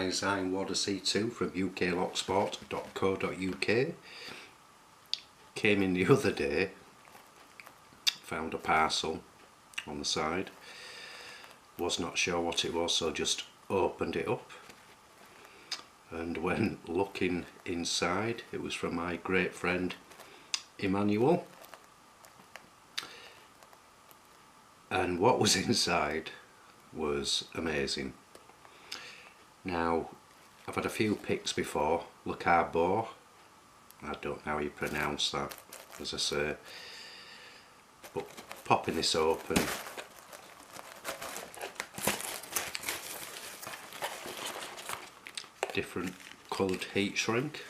guys, I'm Odyssey2 from uklocksport.co.uk. Came in the other day, found a parcel on the side, was not sure what it was, so just opened it up, and when looking inside, it was from my great friend Emmanuel, and what was inside was amazing. Now, I've had a few picks before, Le Carbeau, I don't know how you pronounce that, as I say, but popping this open, different coloured heat shrink,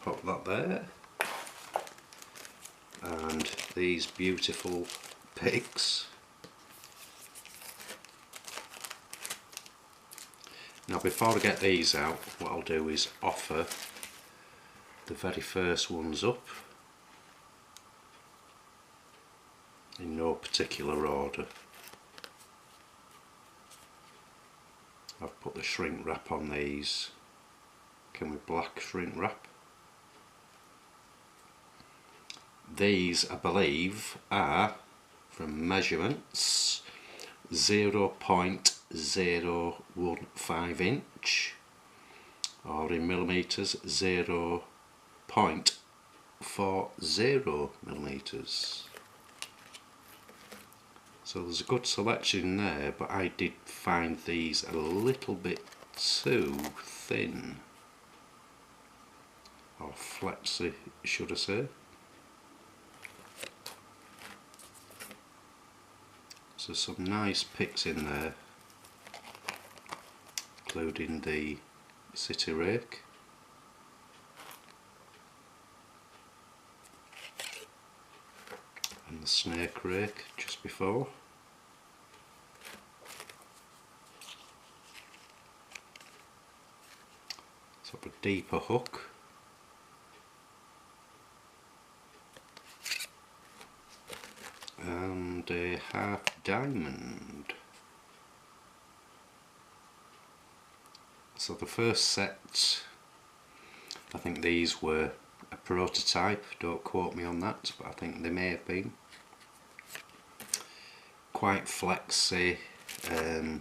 pop that there, and these beautiful picks. Now before I get these out, what I'll do is offer the very first ones up in no particular order. I've put the shrink wrap on these. Can we black shrink wrap? These, I believe, are from measurements 0.015 inch, or in millimetres 0.40 millimetres. So there's a good selection there, but I did find these a little bit too thin, or flexy should I say. So some nice picks in there, including the city rake, and the snake rake just before. So a deeper hook, and a half diamond. So the first set, I think these were a prototype, don't quote me on that, but I think they may have been. Quite flexy, a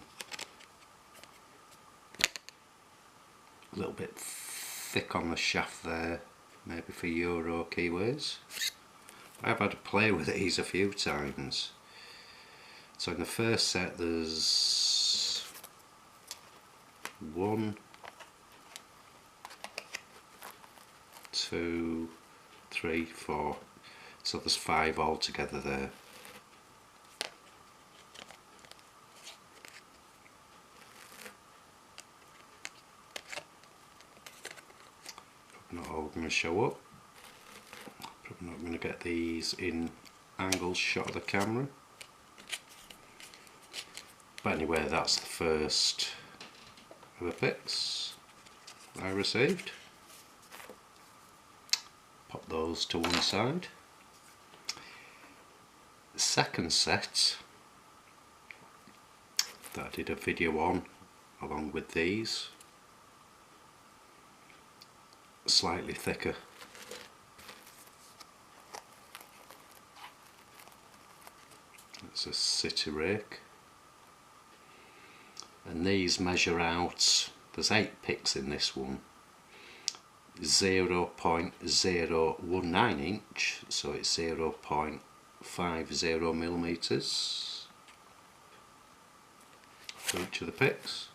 little bit thick on the shaft there, maybe for Euro keyways. I've had to play with these a few times. So in the first set there's 1, 2, 3, 4, so there's 5 altogether there. Probably not all going to show up. Probably not going to get these in angle shot of the camera. But anyway, that's the first of the picks I received. Pop those to one side. The second set that I did a video on along with these, slightly thicker. It's a city rake, and these measure out, there's 8 picks in this one, 0.019 inch, so it's 0.50 millimetres for each of the picks.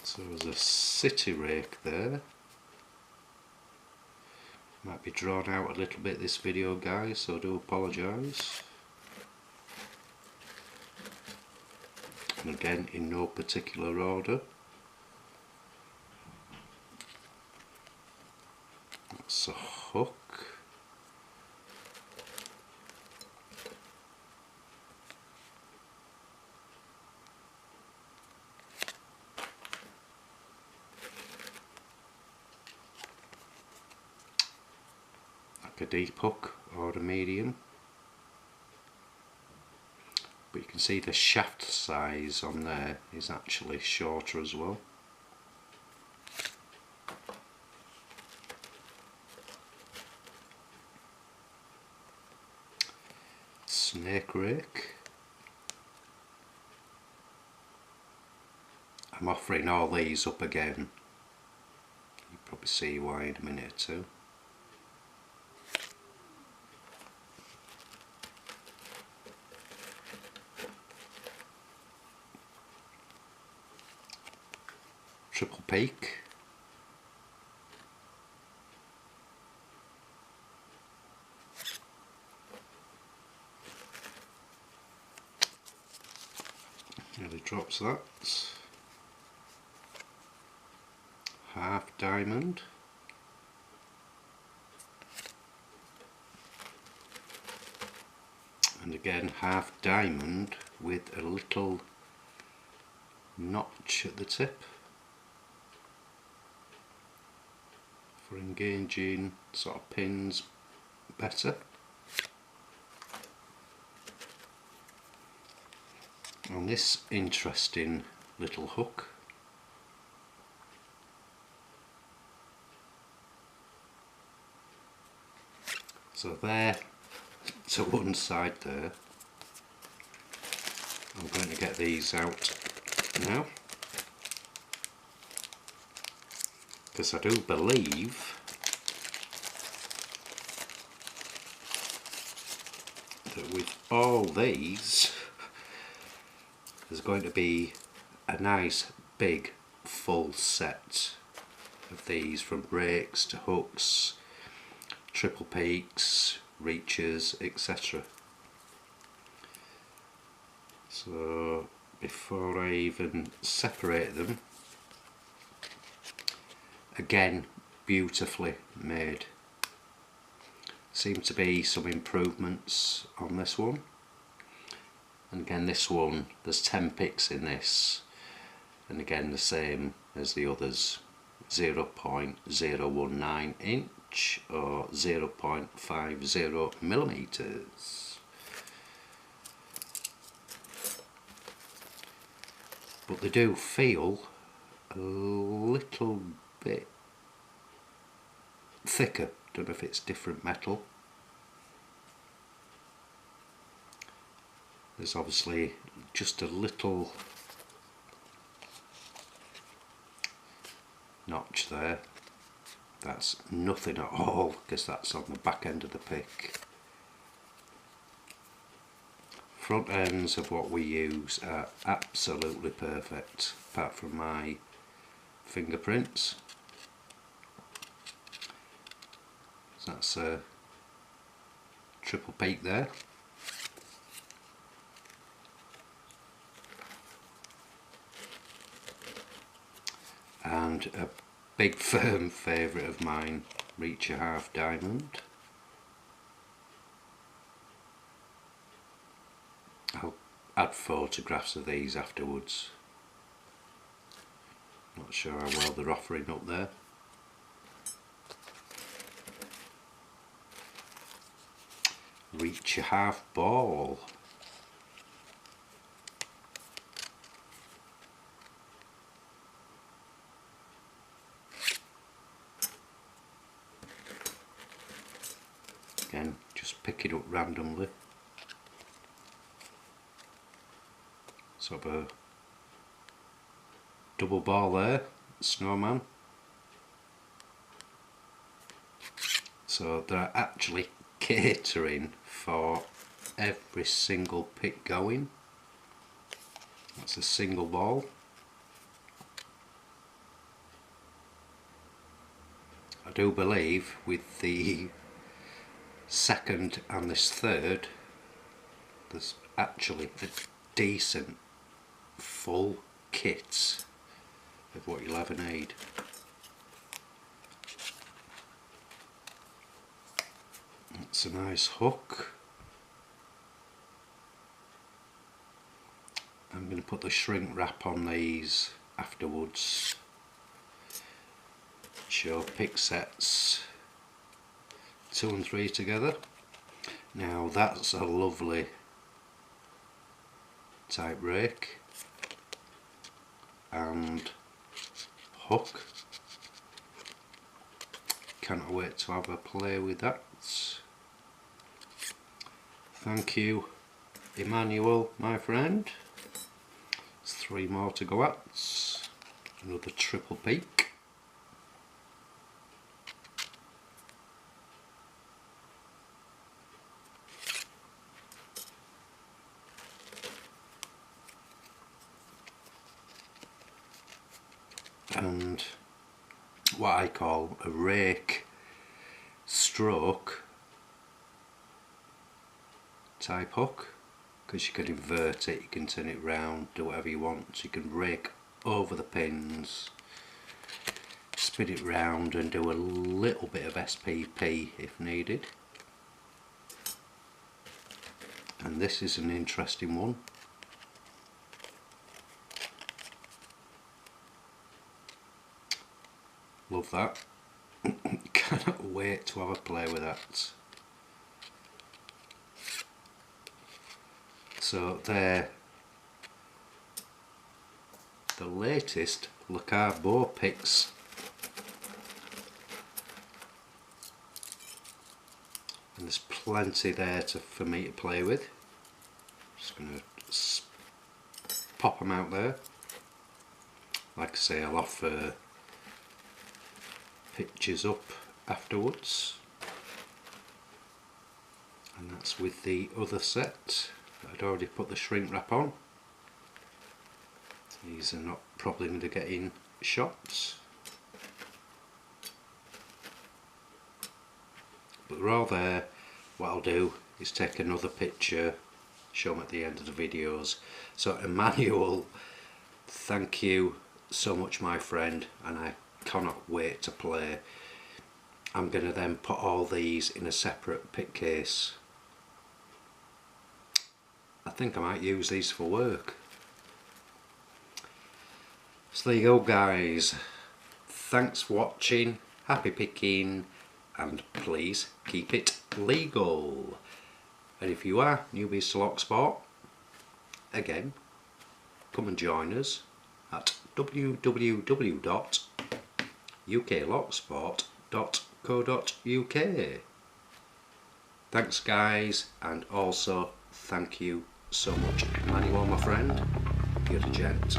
So there's a city rake there. Might be drawn out a little bit this video, guys, so I do apologise. And again, in no particular order. That's a hook. a deep hook or a medium, but you can see the shaft size on there is actually shorter as well. Snake rake. I'm offering all these up again. You'll probably see why in a minute or two. Triple peak. Nearly drops that. Half diamond. And again half diamond with a little notch at the tip for engaging sort of pins better. On this interesting little hook, so there to one side there. I'm going to get these out now, because I do believe that with all these there's going to be a nice big full set of these, from rakes to hooks, triple peaks, reaches, etc. So before I even separate them, again beautifully made. Seem to be some improvements on this one, and again this one, there's 10 picks in this, and again the same as the others, 0.019 inch or 0.50 millimeters. But they do feel a little bit thicker. Don't know if it's different metal. There's obviously just a little notch there. That's nothing at all, because that's on the back end of the pick. Front ends of what we use are absolutely perfect, apart from my fingerprints. So that's a triple peak there. And a big firm favourite of mine, Reacher half diamond. I'll add photographs of these afterwards. Not sure how well they're offering up there. Reacher half ball. Again, just pick it up randomly. Sort of a double ball there, snowman. So they're actually catering for every single pick going. That's a single ball. I do believe with the second and this third, there's actually a decent full kit of what you'll ever need. It's a nice hook. I'm going to put the shrink wrap on these afterwards. Show pick sets 2 and 3 together. Now that's a lovely type rake and hook. Cannot wait to have a play with that. Thank you, Emmanuel, my friend. There's 3 more to go at. Another triple peak. And what I call a rake stroke type hook, because you can invert it, you can turn it round, do whatever you want. So you can rake over the pins, spin it round and do a little bit of SPP if needed. And this is an interesting one. Love that. Cannot wait to have a play with that. So they're the latest Carbeau picks. And there's plenty there for me to play with. Just going to pop them out there. Like I say, I'll offer pictures up afterwards. And that's with the other set. I'd already put the shrink wrap on. These are not probably going to get in shops, but they're all there. What I'll do is take another picture, show them at the end of the videos. So Emmanuel, thank you so much, my friend, and I cannot wait to play. I'm going to then put all these in a separate pick case. I think I might use these for work. So there you go, guys. Thanks for watching, happy picking, and please keep it legal. And if you are newbies to lock sport, again, come and join us at www.uklocksport.co.uk. Thanks, guys, and also thank you so much, Emmanuel, my friend. You're a gent.